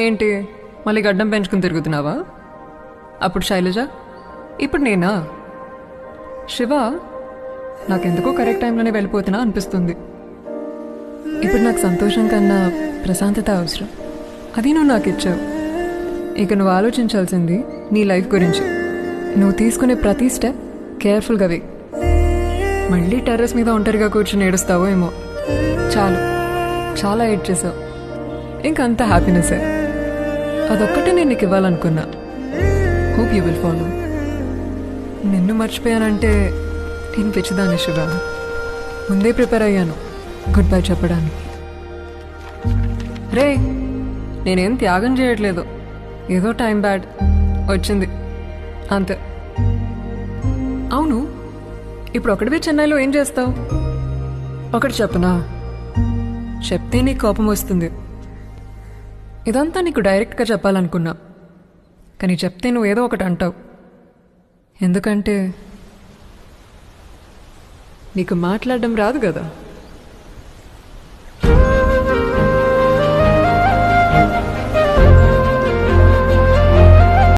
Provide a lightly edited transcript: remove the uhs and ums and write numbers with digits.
ఏంటి మళ్ళీ గడ్డం పెంచుకుని తిరుగుతున్నావా? అప్పుడు శైలజ, ఇప్పుడు నేనా? శివ, నాకెందుకో కరెక్ట్ టైంలోనే వెళ్ళిపోతున్నా అనిపిస్తుంది. ఇప్పుడు నాకు సంతోషం కన్నా ప్రశాంతత అవసరం. అది నువ్వు నాకు ఇచ్చావు. ఇక నువ్వు ఆలోచించాల్సింది నీ లైఫ్ గురించి. నువ్వు తీసుకునే ప్రతి స్టెప్ కేర్ఫుల్గా వే. మళ్ళీ టెర్రస్ మీద ఒంటరిగా కూర్చొని ఏడుస్తావో ఏమో. చాలు, చాలా ఏడ్ చేసావు. ఇంకంత హ్యాపీనెస్సే. అదొక్కటే నేను నీకు ఇవ్వాలనుకున్నా. Hope you will follow. నిన్ను మర్చిపోయానంటే నేను పిచ్చిదాన్ని శివ. ముందే ప్రిపేర్ అయ్యాను గుడ్ బై చెప్పడానికి. రే, నేనేం త్యాగం చేయట్లేదు. ఏదో టైం బ్యాడ్ వచ్చింది అంతే. అవును, ఇప్పుడు ఒకటివే చెన్నైలో ఏం చేస్తావు? ఒకటి చెప్పనా? చెప్తే నీకు కోపం వస్తుంది. ఇదంతా నీకు డైరెక్ట్గా చెప్పాలనుకున్నా, కానీ చెప్తే నువ్వు ఏదో ఒకటి అంటావు. ఎందుకంటే నీకు మాట్లాడడం రాదు కదా.